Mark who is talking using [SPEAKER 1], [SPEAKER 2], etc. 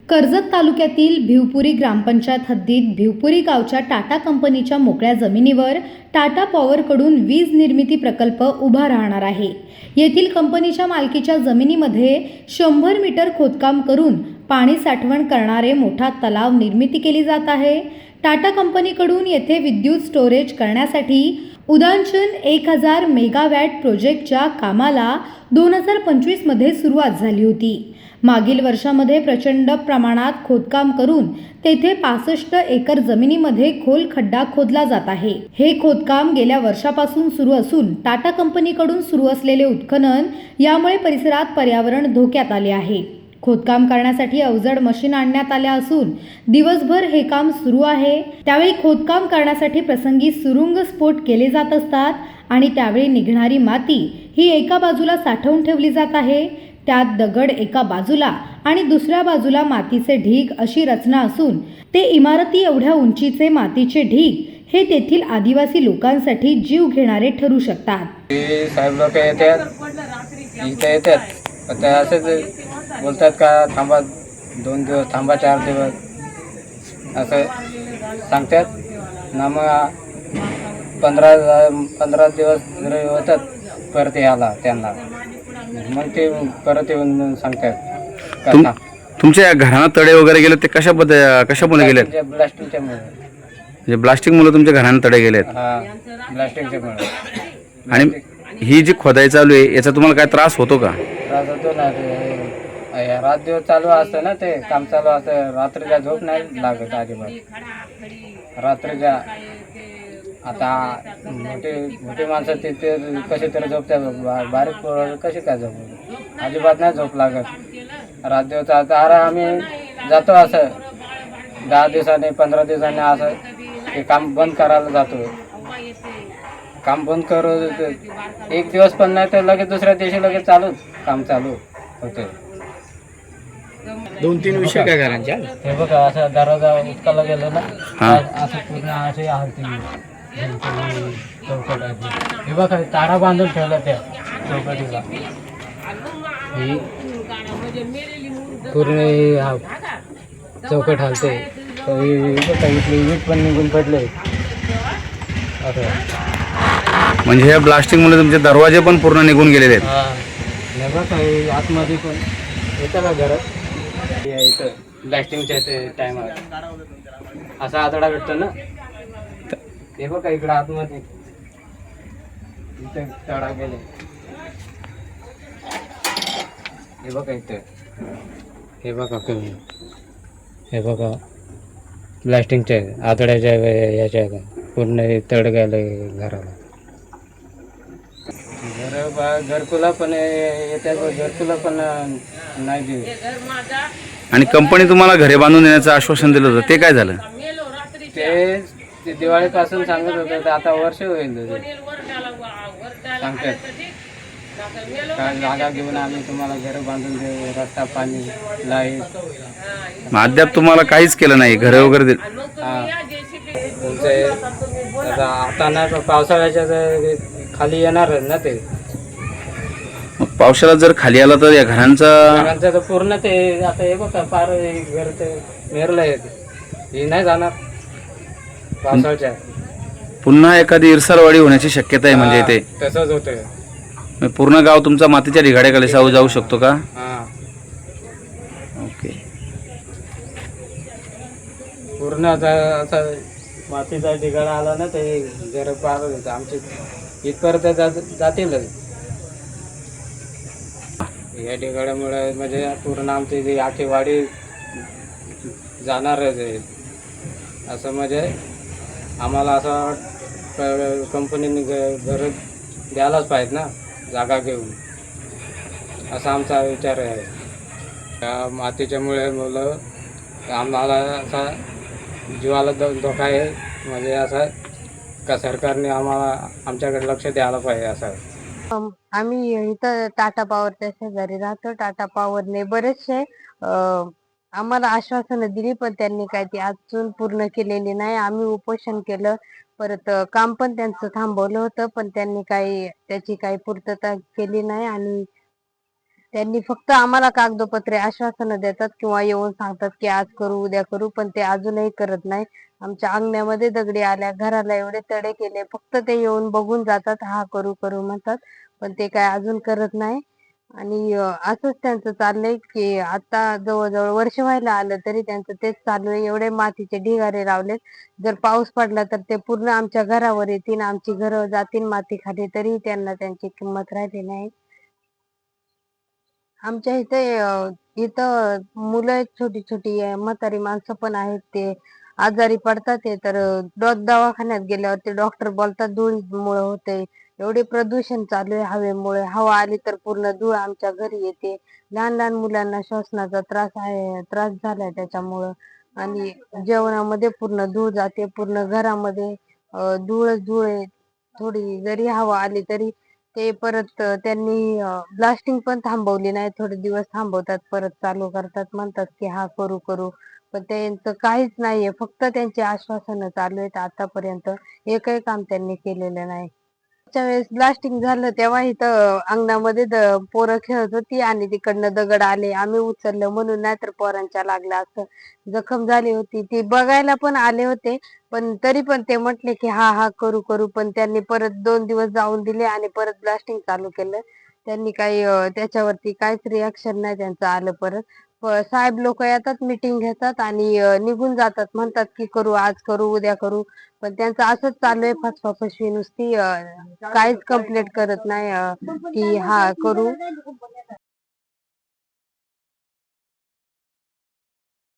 [SPEAKER 1] कर्जत तालुक्यातील भिवपुरी ग्रामपंचायत हद्दीत भिवपुरी गावच्या टाटा कंपनीच्या मोकळ्या जमिनीवर टाटा पॉवरकडून वीज निर्मिती प्रकल्प उभा राहणार आहे। येथील कंपनीच्या मालकीच्या जमिनीमध्ये 100 मीटर खोदकाम करून पाणी साठवण करणारे मोठा तलाव निर्मिती केली जात आहे। टाटा कंपनीकडून येथे विद्युत स्टोरेज करण्यासाठी उदानचन 1000 मेगावॅट प्रोजेक्टच्या कामाला 2025 मध्ये सुरुवात झाली होती। मागील वर्षामध्ये प्रचंड प्रमाणात खोदकाम करून तेथे 65 एकर जमिनीमध्ये खोल खड्डा खोदला जात आहे। हे खोदकाम गेल्या वर्षापासून सुरू असून टाटा कंपनीकडून सुरू असलेले उत्खनन यामुळे परिसरात पर्यावरण धोक्यात आले आहे। खोदकाम करण्यासाठी अवजड मशीन आणण्यात आल्या असून दिवसभर हे काम सुरू आहे। त्यावेळी खोदकाम करण्यासाठी प्रसंगी सुरुंग स्फोट केले जात असतात आणि त्यावेळी निघणारी माती ही एका बाजूला साठवून ठेवली जात आहे। त्यात दगड एका बाजूला आणि दुसऱ्या बाजूला मातीचे ढीग अशी रचना असून ते इमारती एवढ्या उंचीचे मातीचे ढीग हे तेथील आदिवासी लोकांसाठी जीव घेणारे ठरू शकतात।
[SPEAKER 2] साहेब लोक येतात ते असेच बोलतात का थांबा 2 दिवस, थांबा 4 दिवस असं सांगतात ना। मग 15 दिवस जरी होतात परत यायला त्यांना, मग ते परत येऊन सांगतात
[SPEAKER 3] तुमच्या घरांना तडे वगैरे गेले ते कशामुळे गेलेत?
[SPEAKER 2] ब्लास्टिंगच्या मुळे।
[SPEAKER 3] म्हणजे ब्लास्टिंगमुळे तुमच्या घरांना तडे गेलेत?
[SPEAKER 2] हां, ब्लास्टिंगच्या मुळे।
[SPEAKER 3] आणि ही जी खोदाई चालू आहे याचा तुम्हाला काय त्रास होतो का?
[SPEAKER 2] त्रास होतो ना, ते रात दिवस चालू असतं ना, ते काम चालू असतं। रात्रीच्या झोप नाही लागत अजिबात। रात्रीच्या आता मोठी माणसं ते कशी तरी झोपतात, बारीक पोरं कशी काय झोप, अजिबात नाही झोप लागत रात दिवस। आता अरे आम्ही जातो असं 10 दिवसांनी 15 दिवसांनी असं ते काम बंद करायला जातो। काम बंद करू 1 दिवस पण नाही तर लगेच दुसऱ्या दिवशी लगेच काम चालू होते।
[SPEAKER 4] 2-3 विषय काय घरांच्या?
[SPEAKER 2] हे बघा असं दरवाजा उचकायला गेलं ना, असं पूर्ण असे हलती चौकट आहे। हे बघा तारा बांधून ठेवला त्या चौकटीला, ही पूर्ण हा चौकट हलते। तर इथली वीट पण निघून पडले असं।
[SPEAKER 3] म्हणजे ह्या ब्लास्टिंगमुळे तुमचे दरवाजे पण पूर्ण निघून गेलेले आहेत?
[SPEAKER 2] हां, हे बघा आतमध्ये पण येतं का घरात इथं ब्लास्टिंगच्या टायमात असा आतडा भेटतो ना, हे बघा इकडं आतमध्ये इथं तडा गेले। हे बघा इथं, हे बघा कमी, हे बघा ब्लास्टिंगच्या आतड्याच्या याच्या पूर्ण तड गेले घराला। घरकुला पण येत्या, घरकुला पण नाही दिली।
[SPEAKER 3] आणि कंपनी तुम्हाला घरे बांधून देण्याचं आश्वासन दिलं होतं, ते काय झालं?
[SPEAKER 2] ते दिवाळीपासून सांगत होतं, तर आता वर्ष होईल सांगतात काय जागा घेऊन आम्ही तुम्हाला घर बांधून देऊ, रस्ता, पाणी, लाईट।
[SPEAKER 3] अद्याप तुम्हाला काहीच केलं नाही, घरे वगैरे दिली?
[SPEAKER 2] हां, तुमचे आता नाही, पावसाळ्याच्या खाली येणार ना ते।
[SPEAKER 3] मग पावसाळ्यात जर खाली आला तर या घरांचं
[SPEAKER 2] तर पूर्ण ते आता हे बघा पार घर ते मेरलं आहे, हे नाही जाणार पावसाळ्याच्या।
[SPEAKER 3] पुन्हा एखादी इरसालवाडी होण्याची शक्यता आहे म्हणजे ते
[SPEAKER 2] तसंच होतं।
[SPEAKER 3] पूर्ण गाव तुमचा मातीच्या ढिगाड्याखाली जाऊ शकतो का?
[SPEAKER 2] हां,
[SPEAKER 3] ओके।
[SPEAKER 2] पूर्ण आता असं मातीचा ढिगाळा आला ना, ते जर पार आमचे इथपर्यंत जातीलच। या ढिगाळ्यामुळे म्हणजे पूर्ण आमची जी आखी वाडी जाणारच आहे असं। म्हणजे आम्हाला असं कंपनीने घर द्यायलाच पाहिजे ना, जागा घेऊन, असा आमचा विचार आहे। त्या मातीच्यामुळे मुलं आम्हाला असा जीवाला धोका आहे, म्हणजे असं का सरकारने आम्हाला आमच्याकडे लक्ष द्यायला पाहिजे असं।
[SPEAKER 5] आम्ही इथं टाटा पॉवरच्या शेजारी राहतो। टाटा पॉवरने बरेचसे आम्हाला आश्वासनं दिली, पण त्यांनी काही ती अजून पूर्ण केलेली नाही। आम्ही उपोषण केलं, परत काम पण त्यांचं थांबवलं होतं, पण त्यांनी त्याची काही पूर्तता केली नाही। आणि त्यांनी फक्त आम्हाला कागदोपत्रे आश्वासनं देतात किंवा येऊन सांगतात की आज करू उद्या करू, पण ते अजूनही करत नाही. आमच्या अंगणामध्ये दगडी आल्या, घराला एवढे तडे केले, फक्त ते येऊन बघून जातात, हा करू करू म्हणतात, पण ते काय अजून करत नाही. आणि असंच त्यांचं चाललंय की आता जवळजवळ वर्ष व्हायला आलं तरी त्यांचं तेच चालू आहे. एवढे मातीचे ढिगारे लावलेत, जर पाऊस पडला तर ते पूर्ण आमच्या घरावर येतील, आमची घरं जातील माती खाली, तरी त्यांना त्यांची किंमत राहिली नाही. आमच्या इथं मुलं आहेत, छोटी छोटी म्हातारी माणसं पण आहेत, ते आजारी पडतात ते तर दवाखान्यात गेल्यावर ते डॉक्टर बोलतात धुळीमुळे होते. एवढे प्रदूषण चालू आहे हवेमुळे, हवा आली तर पूर्ण धूळ आमच्या घरी येते. लहान लहान मुलांना श्वसनाचा त्रास झालाय त्याच्यामुळं. आणि जेवणामध्ये पूर्ण धूळ जाते, पूर्ण घरामध्ये धूळच धूळ आहे. थोडी जरी हवा आली तरी ते परत त्यांनी ब्लास्टिंग पण थांबवली नाही. थोडे दिवस थांबवतात, परत चालू करतात, म्हणतात की हा करू करू, पण त्यांचं काहीच नाहीये. फक्त त्यांची आश्वासनं चालू आहेत. आतापर्यंत एकही काम त्यांनी केलेलं नाही. मागच्या वेळेस ब्लास्टिंग झालं तेव्हा इथं अंगणामध्ये पोरं खेळत होती आणि तिकडनं दगड आले, आम्ही उचललं म्हणून, नाहीतर पोरांच्या लागला असतं. जखम झाली होती, ती बघायला पण आले होते, पण तरी पण ते म्हटले की हा हा करू करू, पण त्यांनी परत 2 दिवस जाऊन दिले आणि परत ब्लास्टिंग चालू केलं. त्यांनी काही त्याच्यावरती काहीच रिॲक्शन नाही त्यांचं आलं परत. साहेब लोक येतात, मीटिंग घेतात आणि निघून जातात, म्हणतात की करू आज करू उद्या करू, पण त्यांचं असंच चालू आहे फसवाफसवी नुसती. काहीच कंप्लीट करत नाही की हा करू.